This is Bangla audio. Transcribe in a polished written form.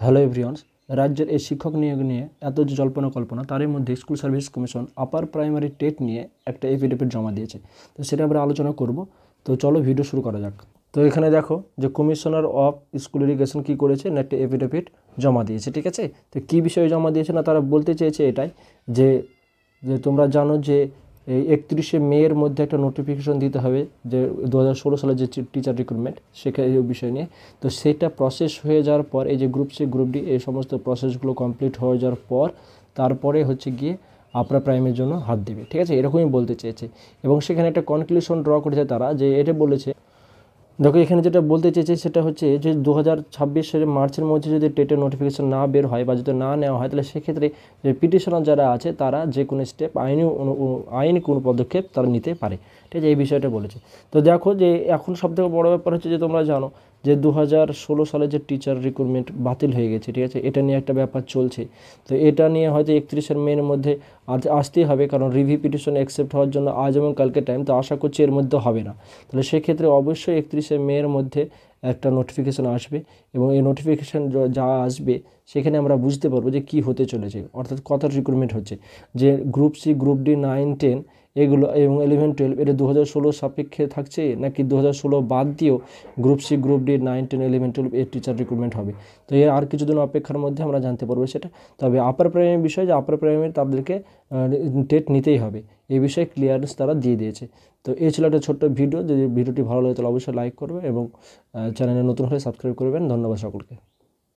হ্যালো এভরিওয়ান, রাজ্যের এই শিক্ষক নিয়োগ নিয়ে এত যে জল্পনা কল্পনা, তারই মধ্যে school service commission upper primary TET নিয়ে একটা এফিডেভিট জমা দিয়েছে। তো সেটা আমরা আলোচনা করব। তো চলো ভিডিও শুরু করা যাক। তো এখানে দেখো যে কমিশনার অফ স্কুল এডুকেশন কী করেছে না, একটা এফিডেভিট জমা দিয়েছে। ঠিক আছে, তো কী বিষয়ে জমা দিয়েছে না, তারা বলতে চেয়েছে এটাই যে যে তোমরা জানো যে এই 31শে মের মধ্যে একটা নোটিফিকেশন দিতে হবে যে 2016 সালে যে টিচার রিক্রুটমেন্ট সেখানে এই বিষয় নিয়ে। তো সেটা প্রসেস হয়ে যাওয়ার পর এই যে গ্রুপ সি গ্রুপ ডি এই সমস্ত প্রসেসগুলো কমপ্লিট হয়ে যাওয়ার পর তারপরে হচ্ছে গিয়ে আপার প্রাইমের জন্য হাত দেবে। ঠিক আছে, এরকমই বলতে চেয়েছে। এবং সেখানে একটা কনক্লুশন ড্র করেছে তারা, যে এটা বলেছে, দেখো এখানে যেটা বলতে চেয়েছে সেটা হচ্ছে যে 2026 সালের মার্চের মধ্যে যদি টেটের নোটিফিকেশন না বের হয় বা যদি না নেওয়া হয়, তাহলে সেক্ষেত্রে যে পিটিশনার যারা আছে তারা যে কোনো স্টেপ আইনি কোনো পদক্ষেপ তারা নিতে পারে। ঠিক আছে, এই বিষয়টা বলেছে। তো দেখো যে এখন সবথেকে বড় ব্যাপার হচ্ছে যে তোমরা জানো যে 2016 সালে যে টিচার রিক্রুটমেন্ট বাতিল হয়ে গেছে। ঠিক আছে, এটা নিয়ে একটা ব্যাপার চলছে। তো এটা নিয়ে হয়তো 31শে মের মধ্যে আসতেই হবে, কারণ রিভিউ পিটিশন অ্যাকসেপ্ট হওয়ার জন্য আজ এবং কালকে টাইম। তো আশা করছি এর মধ্যে হবে না। তাহলে সেক্ষেত্রে অবশ্যই 31শে মের মধ্যে একটা নোটিফিকেশান আসবে, এবং এই নোটিফিকেশান যা আসবে সেখানে আমরা বুঝতে পারবো যে কী হতে চলেছে, অর্থাৎ কত রিক্রুটমেন্ট হচ্ছে, যে গ্রুপ সি গ্রুপ ডি 9, 10 এগুলো এবং 11, 12 এটা 2016 সাপেক্ষে থাকছে, নাকি 2016 বাদ দিয়েও গ্রুপ সি গ্রুপ ডি 9, 10, 11, 12 এর টিচার রিক্রুটমেন্ট হবে। তো এর আর কিছুদিন অপেক্ষার মধ্যে আমরা জানতে পারবো সেটা। তবে আপার প্রাইমারি বিষয়, যে আপার প্রাইমারি তাদেরকে টেট নিতেই হবে, এই বিষয়ে ক্লিয়ারেন্স তারা দিয়ে দিয়েছে। তো এই ছিল একটা ছোট্ট ভিডিও। যদি ভিডিওটি ভালো লাগে তাহলে অবশ্যই লাইক করবে এবং চ্যানেলে নতুন হলে সাবস্ক্রাইব করবেন। ধন্যবাদ সকলকে।